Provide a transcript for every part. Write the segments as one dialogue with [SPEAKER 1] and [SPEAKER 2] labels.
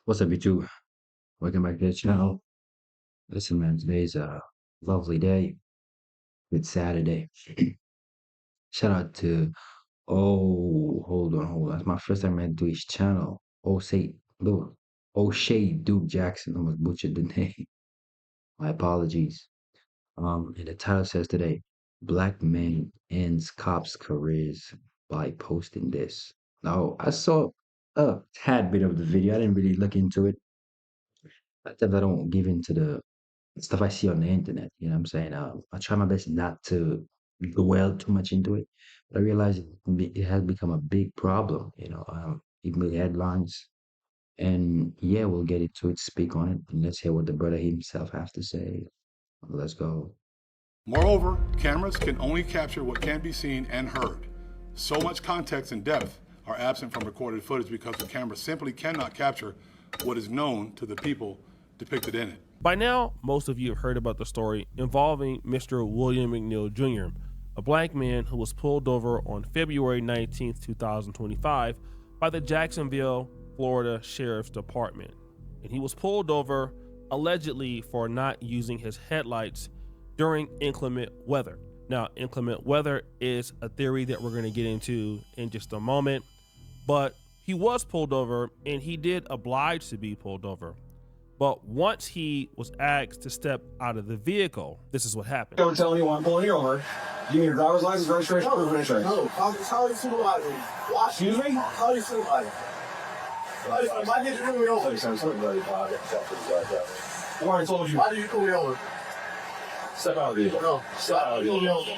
[SPEAKER 1] What's up, YouTube? Welcome back to the channel. Listen, man, today's a lovely day. It's Saturday. Shout out to hold on. That's my first time to his channel. Look, O'Shea Duke Jackson. Almost butchered the name. My apologies. And the title says today, Black man ends cops' careers by posting this. Now, I saw a tad bit of the video. I didn't really look into it. I don't give into the stuff I see on the internet. You know what I'm saying? I try my best not to dwell too much into it, but I realize it has become a big problem. Even with headlines. And yeah, we'll get into it, speak on it, and let's hear what the brother himself has to say. Let's go.
[SPEAKER 2] Moreover, cameras can only capture what can be seen and heard. So much context and depth are absent from recorded footage because the camera simply cannot capture what is known to the people depicted in it.
[SPEAKER 3] By now, most of you have heard about the story involving Mr. William McNeil Jr., a black man who was pulled over on February 19, 2025 by the Jacksonville, Florida Sheriff's Department. And he was pulled over allegedly for not using his headlights during inclement weather. Now, inclement weather is a theory that we're going to get into in just a moment, but he was pulled over and he did oblige to be pulled over. But once he was asked to step out of the vehicle, this is what happened.
[SPEAKER 4] Don't tell anyone I'm pulling you over. Give me your driver's license, registration, proof of insurance.
[SPEAKER 5] No, how you supervisor?
[SPEAKER 4] Excuse me?
[SPEAKER 5] How you supervisor? Why did you pull me over?
[SPEAKER 4] I already told you.
[SPEAKER 5] Why did you pull me over?
[SPEAKER 4] Step out of the vehicle.
[SPEAKER 5] No, stop. Pull me over.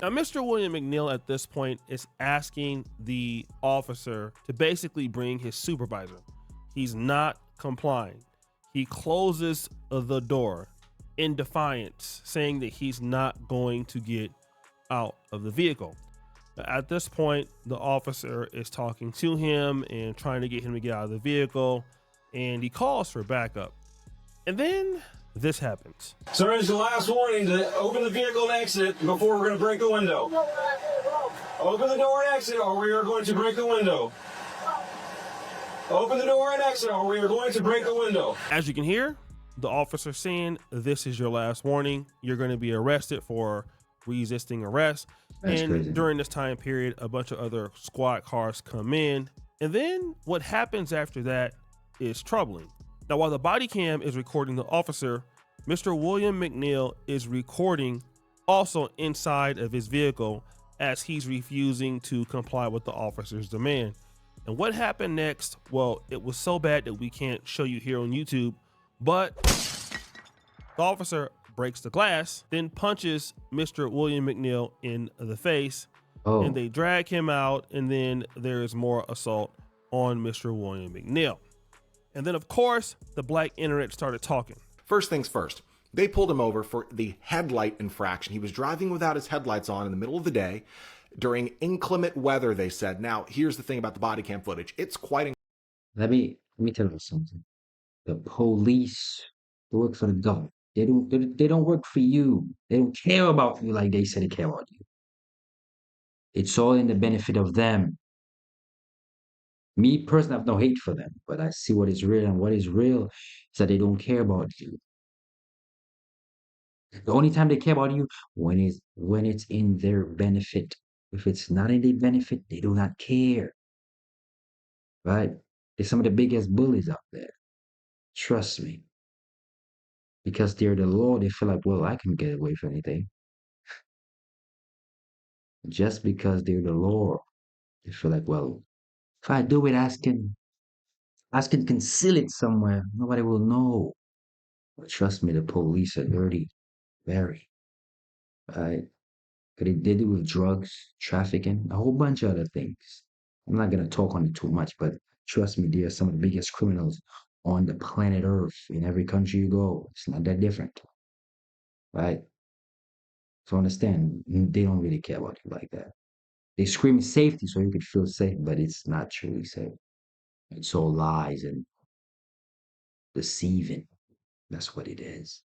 [SPEAKER 3] Now, Mr. William McNeil at this point is asking the officer to basically bring his supervisor. He's not complying. He closes the door in defiance, saying that he's not going to get out of the vehicle. At this point, the officer is talking to him and trying to get him to get out of the vehicle, and he calls for backup. And then this happens.
[SPEAKER 4] Sir, it's the last warning to open the vehicle and exit before we're going to break the window. Open the door and exit or we are going to break the window. Open the door and exit or we are going to break the window.
[SPEAKER 3] As you can hear, the officer saying, this is your last warning. You're going to be arrested for resisting arrest.
[SPEAKER 1] That's
[SPEAKER 3] and
[SPEAKER 1] crazy.
[SPEAKER 3] During this time period, a bunch of other squad cars come in. And then what happens after that is troubling. Now, while the body cam is recording the officer, Mr. William McNeil is recording also inside of his vehicle as he's refusing to comply with the officer's demand. And what happened next? Well, it was so bad that we can't show you here on YouTube, but the officer breaks the glass, then punches Mr. William McNeil in the face,
[SPEAKER 1] Oh,
[SPEAKER 3] and they drag him out, and then there is more assault on Mr. William McNeil. And then, of course, the black internet started talking.
[SPEAKER 6] First things first, they pulled him over for the headlight infraction. He was driving without his headlights on in the middle of the day during inclement weather, they said. Now, here's the thing about the body cam footage. It's quite
[SPEAKER 1] let me tell you something. The police, they work for the government. They don't work for you. They don't care about you like they say they care about you. It's all in the benefit of them. Me personally, I have no hate for them, but I see what is real, and what is real is that they don't care about you. The only time they care about you when it's in their benefit. If it's not in their benefit, they do not care. Right? They're some of the biggest bullies out there. Trust me. Because they're the law, they feel like, well, I can get away with anything. Just because they're the law, they feel like, well, if I do it, I can conceal it somewhere. Nobody will know. But trust me, the police are dirty. Very. Right? Because they deal with drugs, trafficking, a whole bunch of other things. I'm not going to talk on it too much, but trust me, they are some of the biggest criminals on the planet Earth. In every country you go, it's not that different. Right? So understand, they don't really care about you like that. They scream safety so you could feel safe, but it's not truly safe. It's all lies and deceiving. That's what it is.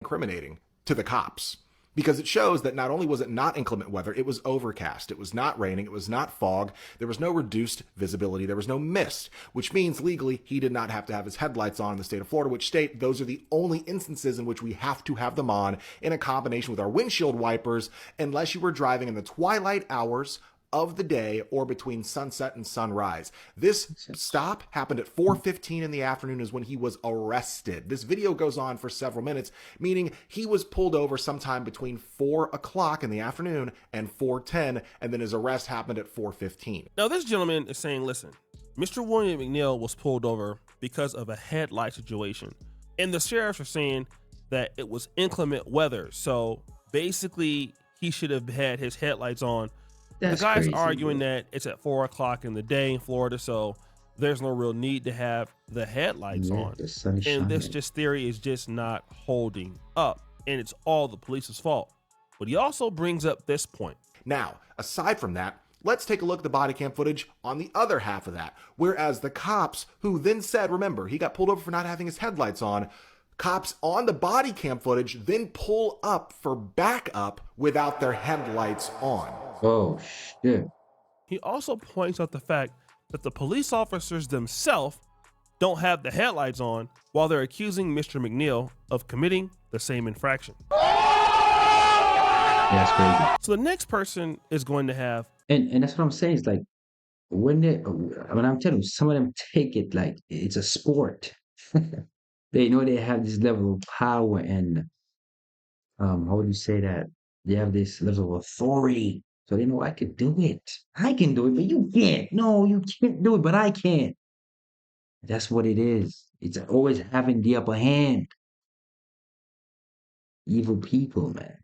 [SPEAKER 6] incriminating to the cops. because it shows that not only was it not inclement weather, it was overcast. It was not raining. It was not fog. There was no reduced visibility. There was no mist, which means legally he did not have to have his headlights on in the state of Florida, which state those are the only instances in which we have to have them on in a combination with our windshield wipers, unless you were driving in the twilight hours of the day or between sunset and sunrise. This stop happened at 4:15 in the afternoon is when he was arrested. This video goes on for several minutes, meaning he was pulled over sometime between 4 o'clock in the afternoon and 4:10, and then his arrest happened at 4:15.
[SPEAKER 3] Now this gentleman is saying, listen, Mr. William McNeil was pulled over because of a headlight situation. And the sheriffs are saying that it was inclement weather. So basically he should have had his headlights on.
[SPEAKER 1] That's
[SPEAKER 3] the guy's
[SPEAKER 1] crazy,
[SPEAKER 3] arguing
[SPEAKER 1] bro.
[SPEAKER 3] that it's at 4 o'clock in the day in Florida, so there's no real need to have the headlights
[SPEAKER 1] Yeah,
[SPEAKER 3] on.
[SPEAKER 1] the sun is
[SPEAKER 3] And this
[SPEAKER 1] shining.
[SPEAKER 3] just theory is just not holding up, and it's all the police's fault. But he also brings up this point.
[SPEAKER 6] Now, aside from that, let's take a look at the body cam footage on the other half of that. Whereas the cops who then said, remember, he got pulled over for not having his headlights on, cops on the body cam footage then pull up for backup without their headlights on.
[SPEAKER 1] Oh shit.
[SPEAKER 3] He also points out the fact that the police officers themselves don't have the headlights on while they're accusing Mr. McNeil of committing the same infraction.
[SPEAKER 1] That's crazy.
[SPEAKER 3] So the next person is going to have
[SPEAKER 1] And that's what I'm saying. It's like when I'm telling you, some of them take it like it's a sport. They know they have this level of power and how would you say that? They have this level of authority. So they know I could do it. I can do it, but you can't. No, you can't do it, but I can. That's what it is. It's always having the upper hand. Evil people, man.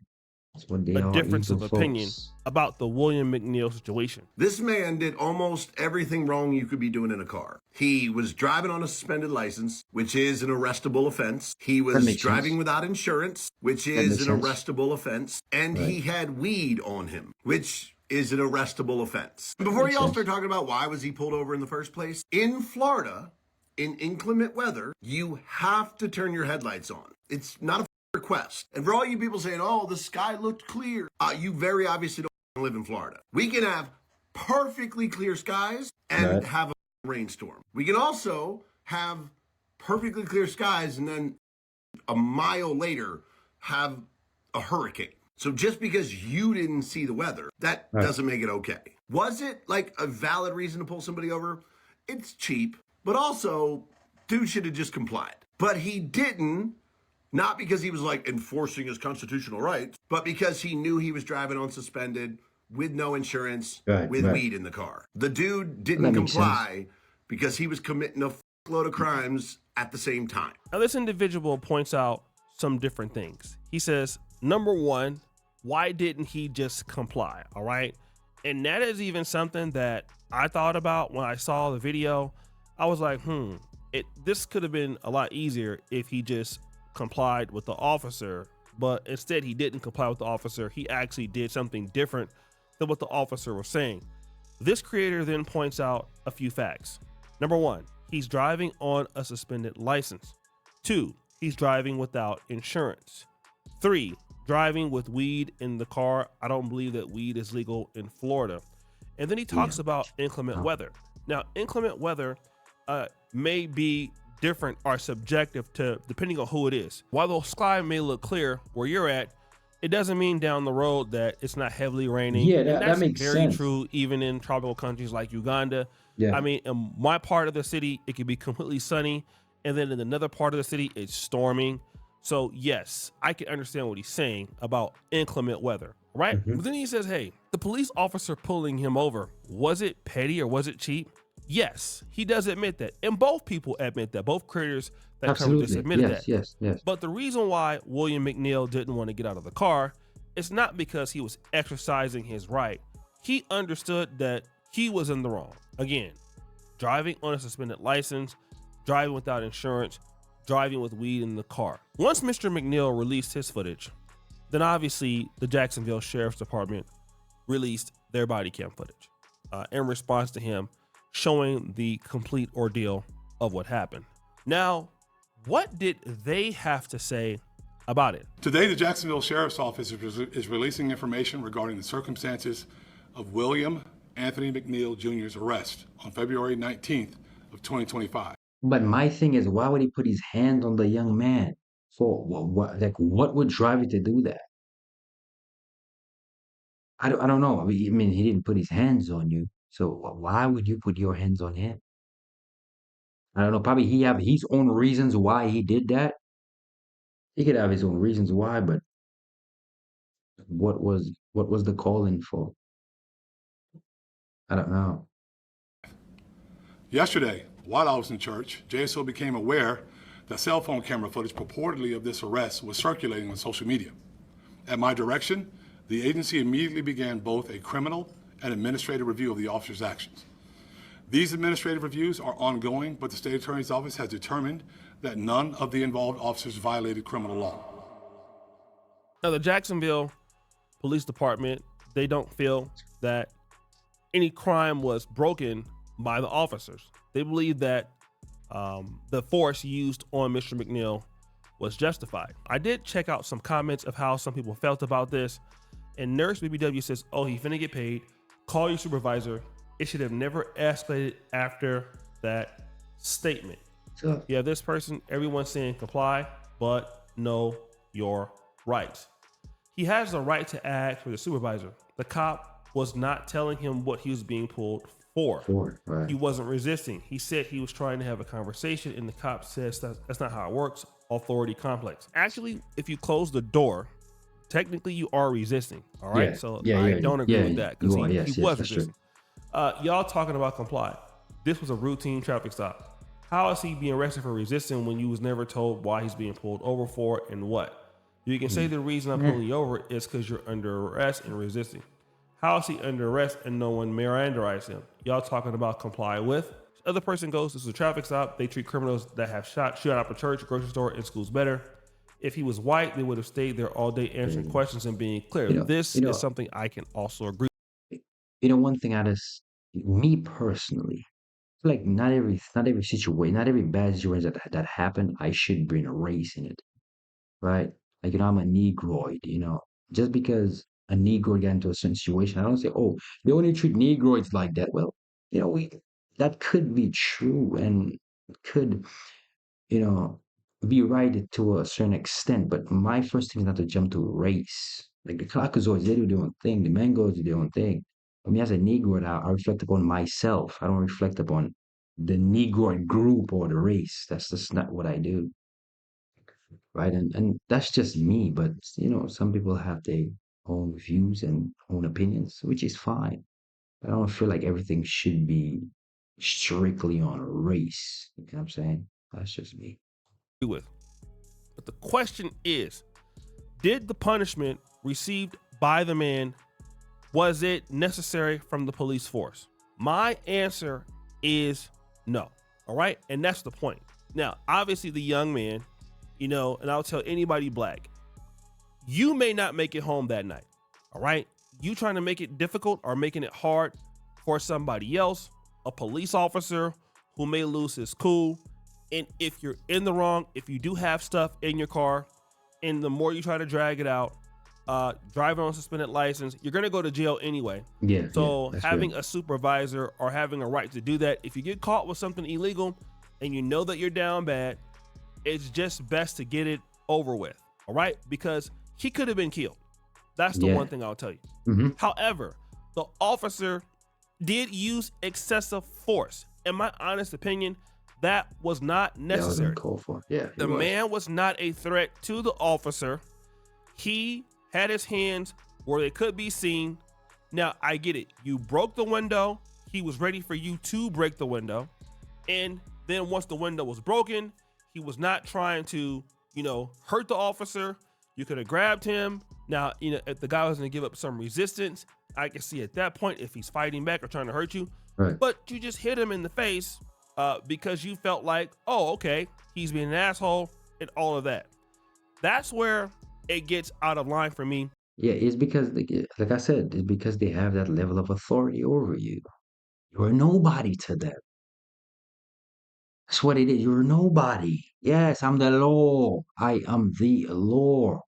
[SPEAKER 1] That's what they
[SPEAKER 3] a
[SPEAKER 1] are.
[SPEAKER 3] difference
[SPEAKER 1] Evil
[SPEAKER 3] of opinion
[SPEAKER 1] folks.
[SPEAKER 3] about the William McNeil situation.
[SPEAKER 7] This man did almost everything wrong you could be doing in a car. He was driving on a suspended license, which is an arrestable offense. He was
[SPEAKER 1] makes
[SPEAKER 7] driving
[SPEAKER 1] sense.
[SPEAKER 7] without insurance, which
[SPEAKER 1] That
[SPEAKER 7] is
[SPEAKER 1] makes
[SPEAKER 7] an
[SPEAKER 1] sense.
[SPEAKER 7] arrestable offense. And he
[SPEAKER 1] Right.
[SPEAKER 7] had weed on him, which is an arrestable offense. Before
[SPEAKER 1] Makes
[SPEAKER 7] y'all
[SPEAKER 1] sense.
[SPEAKER 7] start talking about why was he pulled over in the first place, in Florida, in inclement weather, you have to turn your headlights on. It's not a request. And for all you people saying, oh, the sky looked clear, you very obviously don't live in Florida. We can have perfectly clear skies and
[SPEAKER 1] Right.
[SPEAKER 7] have a rainstorm. We can also have perfectly clear skies and then a mile later have a hurricane. So just because you didn't see the weather, that
[SPEAKER 1] Right.
[SPEAKER 7] doesn't make it okay. Was it like a valid reason to pull somebody over? It's cheap, but also dude should have just complied. But he didn't. Not because he was like enforcing his constitutional rights, but because he knew he was driving on suspended with no insurance,
[SPEAKER 1] Right,
[SPEAKER 7] with
[SPEAKER 1] right.
[SPEAKER 7] weed in the car. The dude didn't
[SPEAKER 1] That makes
[SPEAKER 7] comply because he was committing a load of crimes at the same time.
[SPEAKER 3] Now, this individual points out some different things. He says, number one, why didn't he just comply? All right. And that is even something that I thought about when I saw the video. I was like, this could have been a lot easier if he just complied with the officer, but instead he didn't comply with the officer. He actually did something different than what the officer was saying. This creator then points out a few facts. Number one, he's driving on a suspended license. 2, he's driving without insurance. 3, driving with weed in the car. I don't believe that weed is legal in Florida. And then he talks about inclement weather. Now, inclement weather may be different or subjective to depending on who it is. While the sky may look clear where you're at, it doesn't mean down the road that it's not heavily raining.
[SPEAKER 1] Yeah,
[SPEAKER 3] And
[SPEAKER 1] that
[SPEAKER 3] that's
[SPEAKER 1] makes
[SPEAKER 3] very
[SPEAKER 1] sense.
[SPEAKER 3] true even in tropical countries like Uganda.
[SPEAKER 1] Yeah.
[SPEAKER 3] I mean, in my part of the city, it can be completely sunny, and then in another part of the city, it's storming. So yes, I can understand what he's saying about inclement weather, right? But then he says, hey, the police officer pulling him over, was it petty or was it cheap? Yes, he does admit that. And both people admit that. Both creators that covered this
[SPEAKER 1] Absolutely.
[SPEAKER 3] admitted
[SPEAKER 1] Yes,
[SPEAKER 3] that.
[SPEAKER 1] yes.
[SPEAKER 3] But the reason why William McNeil didn't want to get out of the car is not because he was exercising his right. He understood that he was in the wrong. Again, driving on a suspended license, driving without insurance, driving with weed in the car. Once Mr. McNeil released his footage, then obviously the Jacksonville Sheriff's Department released their body cam footage in response to him showing the complete ordeal of what happened. Now, what did they have to say about it.
[SPEAKER 2] Today, the Jacksonville Sheriff's Office is releasing information regarding the circumstances of William Anthony McNeil Jr.'s arrest on February 19th of 2025.
[SPEAKER 1] But my thing is, why would he put his hand on the young man? For what? Like, what would drive you to do that? I don't know. I mean, he didn't put his hands on you, so why would you put your hands on him? I don't know. Probably he have his own reasons why he did that. He could have his own reasons why, but what was the calling for? I don't know.
[SPEAKER 2] Yesterday, while I was in church, JSO became aware that cell phone camera footage purportedly of this arrest was circulating on social media. At my direction, the agency immediately began both a criminal and administrative review of the officer's actions. These administrative reviews are ongoing, but the state attorney's office has determined that none of the involved officers violated criminal law.
[SPEAKER 3] Now, the Jacksonville Police Department, they don't feel that any crime was broken by the officers. They believe that the force used on Mr. McNeil was justified. I did check out some comments of how some people felt about this, and Nurse BBW says, "Oh, he finna get paid. Call your supervisor. It should have never escalated after that statement."
[SPEAKER 1] So
[SPEAKER 3] You have this person, everyone's saying comply, but know your rights. He has the right to ask for the supervisor. The cop was not telling him what he was being pulled for.
[SPEAKER 1] right.
[SPEAKER 3] He wasn't resisting. He said he was trying to have a conversation, and the cop says that's not how it works. Authority complex. Actually, if you close the door, technically you are resisting. All right.
[SPEAKER 1] Yeah,
[SPEAKER 3] So
[SPEAKER 1] yeah,
[SPEAKER 3] I
[SPEAKER 1] yeah,
[SPEAKER 3] don't agree
[SPEAKER 1] yeah,
[SPEAKER 3] with that because
[SPEAKER 1] you are,
[SPEAKER 3] he
[SPEAKER 1] yes,
[SPEAKER 3] was
[SPEAKER 1] that's true.
[SPEAKER 3] resisting. Y'all talking about comply. This was a routine traffic stop. How is he being arrested for resisting when you was never told why he's being pulled over for and what? You can say the reason I'm pulling you over is because you're under arrest and resisting. How is he under arrest and no one Mirandaized him? Y'all talking about comply with. Other person goes, this is a traffic stop. They treat criminals that have shot up a church, grocery store, and schools better. If he was white, they would have stayed there all day answering questions and being clear. This is something I can also agree.
[SPEAKER 1] One thing me personally, like not every situation, not every bad situation that happened, I should bring a race in it, right? Like, I'm a Negroid, just because a Negro got into a certain situation, I don't say, oh, they only treat Negroids like that. Well, we that could be true and could, you know, be right to a certain extent. But my first thing is not to jump to race. Like the Caucasoids, they do their own thing. The Mangos do their own thing. I mean, as a Negro, I reflect upon myself. I don't reflect upon the Negroid group or the race. That's just not what I do, right? And that's just me. But some people have their own views and own opinions, which is fine. I don't feel like everything should be strictly on race. You know what I'm saying? That's just me.
[SPEAKER 3] With. But the question is, did the punishment received by the man, was it necessary from the police force? My answer is no. All right. And that's the point. Now, obviously the young man, and I'll tell anybody black, you may not make it home that night. All right. You trying to make it difficult or making it hard for somebody else, a police officer who may lose his cool. And if you're in the wrong, if you do have stuff in your car, and the more you try to drag it out, driving on a suspended license, you're going to go to jail anyway.
[SPEAKER 1] Yeah.
[SPEAKER 3] So
[SPEAKER 1] that's
[SPEAKER 3] having
[SPEAKER 1] right.
[SPEAKER 3] a supervisor or having a right to do that, if you get caught with something illegal and you know that you're down bad, it's just best to get it over with. All right. Because he could have been killed. That's the one thing I'll tell you.
[SPEAKER 1] Mm-hmm.
[SPEAKER 3] However, the officer did use excessive force. In my honest opinion, that was not necessary.
[SPEAKER 1] That wasn't called for. Yeah.
[SPEAKER 3] The man was not a threat to the officer. He had his hands where they could be seen. Now, I get it. You broke the window. He was ready for you to break the window. And then once the window was broken, he was not trying to, hurt the officer. You could have grabbed him. Now, if the guy was going to give up some resistance, I can see at that point if he's fighting back or trying to hurt you.
[SPEAKER 1] Right.
[SPEAKER 3] But you just hit him in the face because you felt like, oh, okay, he's being an asshole and all of that. That's where it gets out of line for me.
[SPEAKER 1] Yeah, it's because, like I said, it's because they have that level of authority over you. You're nobody to them. That's what it is. You're nobody. Yes, I'm the law. I am the law.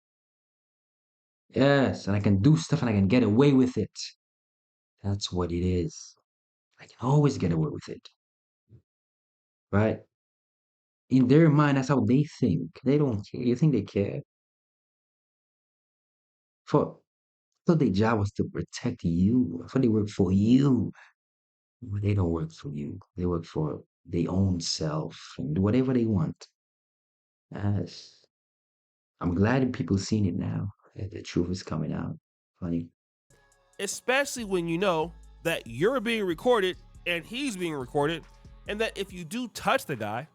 [SPEAKER 1] Yes, and I can do stuff and I can get away with it. That's what it is. I can always get away with it, right? In their mind, that's how they think. They don't care. You think they care? For so their job was to protect you. For they work for you. But they don't work for you. They work for their own self and do whatever they want. Yes. I'm glad that people seen it now. That the truth is coming out. Funny.
[SPEAKER 3] Especially when you know that you're being recorded and he's being recorded, and that if you do touch the guy,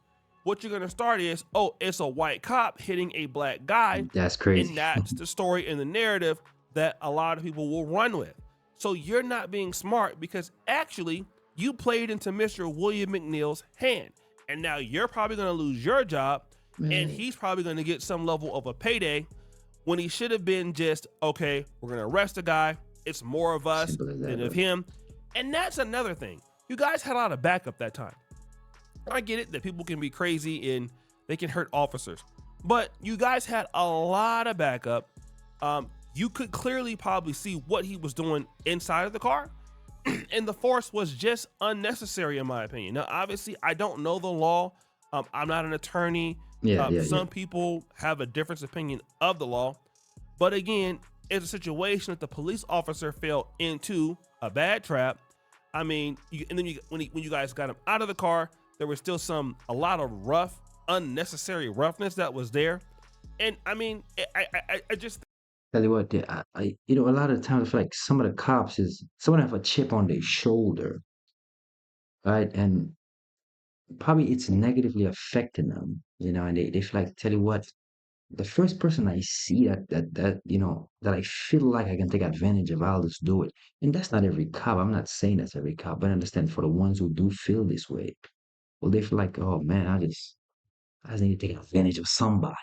[SPEAKER 3] what you're going to start is, oh, it's a white cop hitting a black guy.
[SPEAKER 1] That's
[SPEAKER 3] And
[SPEAKER 1] crazy.
[SPEAKER 3] that's the story and the narrative that a lot of people will run with. So you're not being smart because actually you played into Mr. William McNeil's hand. And now you're probably going to lose your job, and
[SPEAKER 1] Man,
[SPEAKER 3] he's probably going to get some level of a payday when he should have been just, okay, we're going to arrest the guy. It's more of us
[SPEAKER 1] simple as that,
[SPEAKER 3] than of
[SPEAKER 1] bro.
[SPEAKER 3] him. And that's another thing. You guys had a lot of backup that time. I get it that people can be crazy and they can hurt officers, but you guys had a lot of backup. You could clearly probably see what he was doing inside of the car, and the force was just unnecessary, in my opinion. Now, obviously, I don't know the law. I'm not an attorney.
[SPEAKER 1] Yeah.
[SPEAKER 3] Some people have a different opinion of the law, but again, it's a situation that the police officer fell into a bad trap. I mean, when you guys got him out of the car, there was still a lot of unnecessary roughness that was there, and I mean, I just
[SPEAKER 1] Tell you what, a lot of times I feel like some of the cops is someone have a chip on their shoulder, right? And probably it's negatively affecting them, and they feel like, tell you what, the first person I see that I feel like I can take advantage of, I'll just do it. And that's not every cop. I'm not saying that's every cop, but I understand for the ones who do feel this way, well, they feel like, oh man, I just need to take advantage of somebody,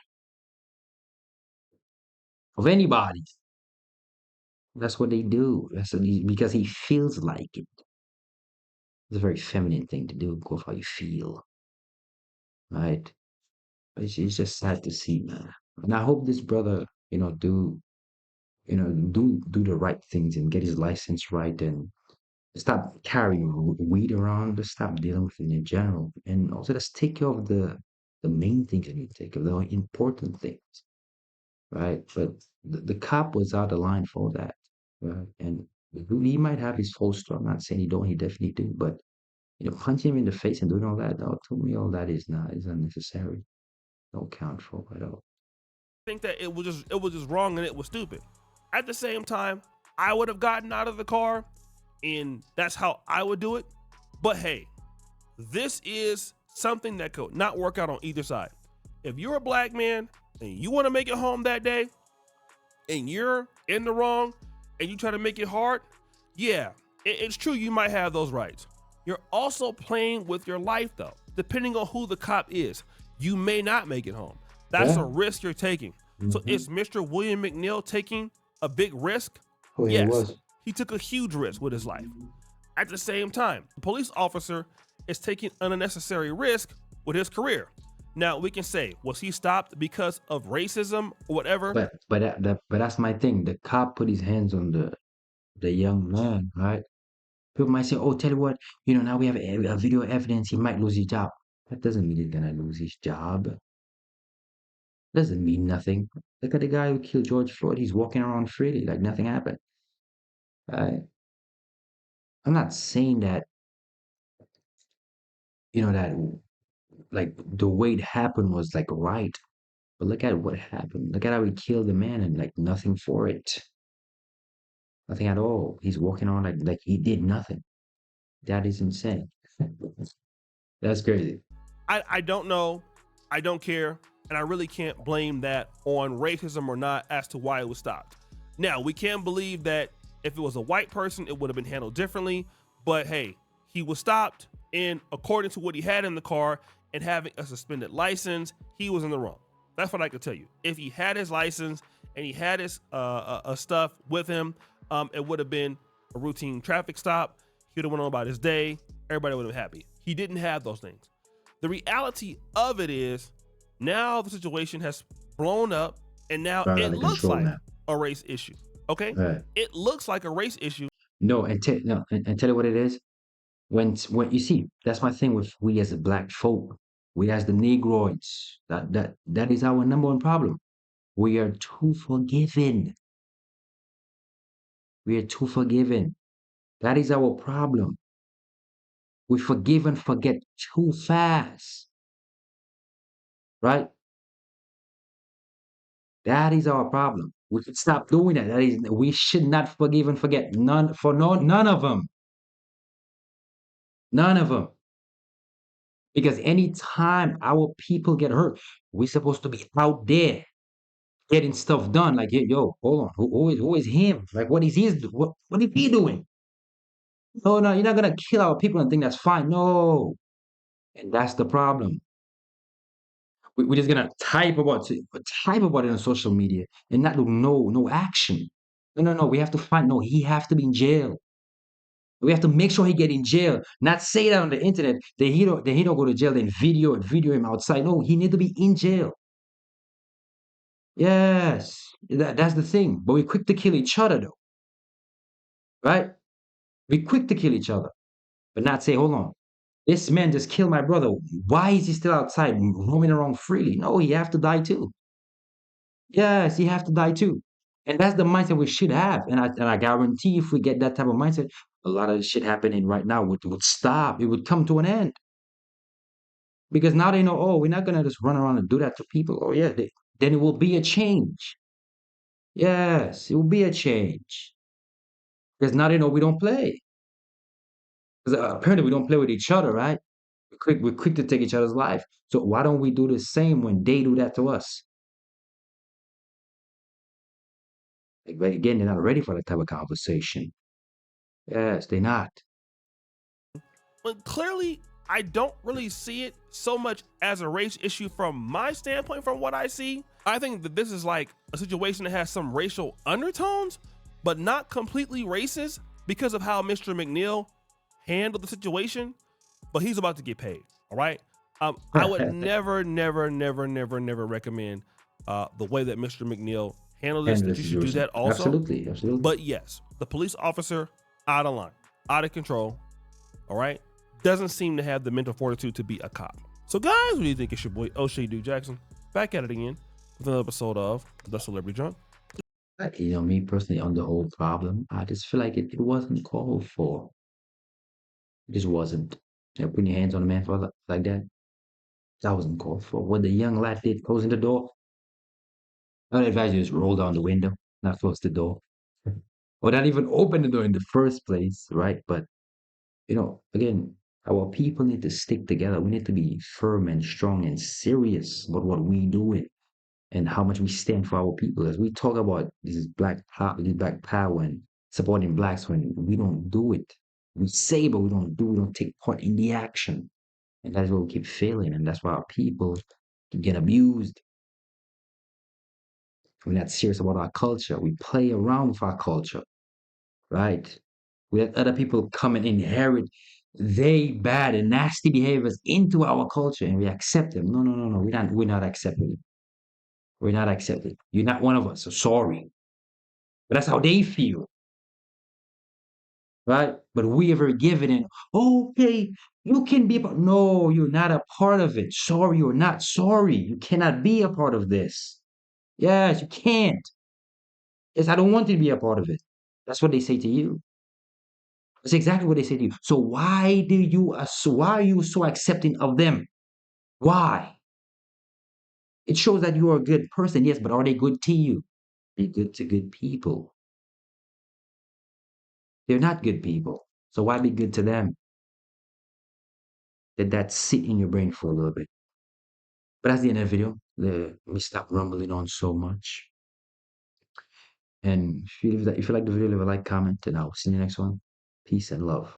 [SPEAKER 1] of anybody. That's what they do. Because he feels like it. It's a very feminine thing to do. Go for how you feel, right? It's just sad to see, man. And I hope this brother, do the right things and get his license right and stop carrying weed around. Just stop dealing with it in general, and also just take care of the main things that you take care of, the important things, right? But the cop was out of line for that, right? And he might have his faults too. I'm not saying he don't. He definitely do, but punching him in the face and doing all that, no, to me, all that is unnecessary. Don't count for at all.
[SPEAKER 3] think that it was just wrong and it was stupid. At the same time, I would have gotten out of the car, and that's how I would do it. But hey, this is something that could not work out on either side. If you're a black man and you want to make it home that day, and you're in the wrong, and you try to make it hard, yeah, it's true you might have those rights. You're also playing with your life though. Depending on who the cop is, you may not make it home. That's
[SPEAKER 1] Yeah.
[SPEAKER 3] a risk you're taking. So
[SPEAKER 1] Hmm.
[SPEAKER 3] is Mr. William McNeil taking a big risk?
[SPEAKER 1] Oh, yeah, it
[SPEAKER 3] Yes,
[SPEAKER 1] was.
[SPEAKER 3] he took a huge risk with his life. At the same time, the police officer is taking an unnecessary risk with his career. Now we can say, was he stopped because of racism or whatever?
[SPEAKER 1] But that's my thing. The cop put his hands on the young man, right? People might say, "Oh, tell you what, now we have a video evidence. He might lose his job." That doesn't mean he's gonna lose his job. Doesn't mean nothing. Look at the guy who killed George Floyd. He's walking around freely like nothing happened. Right? I'm not saying that that like the way it happened was like right, but look at what happened. Look at how he killed the man and like nothing for it, nothing at all. He's walking around like he did nothing. That is insane. That's crazy.
[SPEAKER 3] I don't know. I don't care. And I really can't blame that on racism or not as to why it was stopped. Now, we can believe that if it was a white person, it would have been handled differently. But hey, he was stopped. And according to what he had in the car and having a suspended license, he was in the wrong. That's what I could tell you. If he had his license and he had his stuff with him, it would have been a routine traffic stop. He would have went on about his day. Everybody would have been happy. He didn't have those things. The reality of it is Now the situation has blown up, and now
[SPEAKER 1] Right
[SPEAKER 3] it
[SPEAKER 1] out of
[SPEAKER 3] looks
[SPEAKER 1] control
[SPEAKER 3] like
[SPEAKER 1] now.
[SPEAKER 3] a race issue. Okay,
[SPEAKER 1] Right.
[SPEAKER 3] it looks like a race issue.
[SPEAKER 1] No, and tell you what it is. When you see, that's my thing with we as a black folk, we as the Negroids. That is our number one problem. We are too forgiving. We are too forgiving. That is our problem. We forgive and forget too fast, right? That is our problem. We should stop doing that. That is, we should not forgive and forget. None of them. None of them. Because anytime our people get hurt, we're supposed to be out there getting stuff done. Like, yo, hold on, who is him? Like, what is he doing? No, no, you're not gonna kill our people and think that's fine. No, and that's the problem. We're just gonna type about it on social media and not do no action. No. We have to find. No, he have to be in jail. We have to make sure he get in jail. Not say that on the internet that he don't go to jail. Then video him outside. No, he need to be in jail. Yes, that's the thing. But we're quick to kill each other, though, right? We're quick to kill each other, but not say, hold on, this man just killed my brother. Why is he still outside roaming around freely? No, he have to die too. Yes, he have to die too. And that's the mindset we should have. And I guarantee if we get that type of mindset, a lot of the shit happening right now would stop. It would come to an end. Because now they know, oh, we're not gonna just run around and do that to people. Oh yeah, then it will be a change. Yes, it will be a change. Because now they know we don't play. Because apparently we don't play with each other, right? We're quick to take each other's life. So why don't we do the same when they do that to us? Like, but again, they're not ready for that type of conversation. Yes, they're not.
[SPEAKER 3] But clearly, I don't really see it so much as a race issue from my standpoint. From what I see, I think that this is like a situation that has some racial undertones, but not completely racist because of how Mr. McNeil handled the situation. But he's about to get paid. All right. I would never recommend the way that Mr. McNeil handled this.
[SPEAKER 1] Handle
[SPEAKER 3] That
[SPEAKER 1] the
[SPEAKER 3] you should do
[SPEAKER 1] situation.
[SPEAKER 3] that also.
[SPEAKER 1] Absolutely, absolutely.
[SPEAKER 3] But yes, the police officer out of line, out of control. All right, doesn't seem to have the mental fortitude to be a cop. So guys, what do you think? It's your boy O'Shea Duke Jackson back at it again with another episode of The Celebrity Drunk.
[SPEAKER 1] Me personally, on the whole problem, I just feel like it wasn't called for. It just wasn't. Putting your hands on a man for like that wasn't called for. What the young lad did, closing the door, I would advise you just roll down the window, not close the door, or not even open the door in the first place, right? But again, our people need to stick together. We need to be firm and strong and serious about what we doing and how much we stand for our people. As we talk about this black power and supporting blacks, when we don't do it, we say, but we don't do. We don't take part in the action, and that's why we keep failing, and that's why our people get abused. We're not serious about our culture. We play around with our culture, right? We let other people come and inherit they bad and nasty behaviors into our culture, and we accept them. No. We're not accepting it. We're not accepting it. You're not one of us, so sorry. But that's how they feel, right? But we ever given it, okay, you can be a part. No, you're not a part of it. Sorry, you're not sorry. You cannot be a part of this. Yes, you can't. Yes, I don't want you to be a part of it. That's what they say to you. That's exactly what they say to you. So why are you so accepting of them? Why? It shows that you are a good person, yes, but are they good to you? Be good to good people. They're not good people. So why be good to them? Let that sit in your brain for a little bit. But that's the end of the video. Let me stop rumbling on so much. And if you like the video, leave a like, comment, and I'll see you in the next one. Peace and love.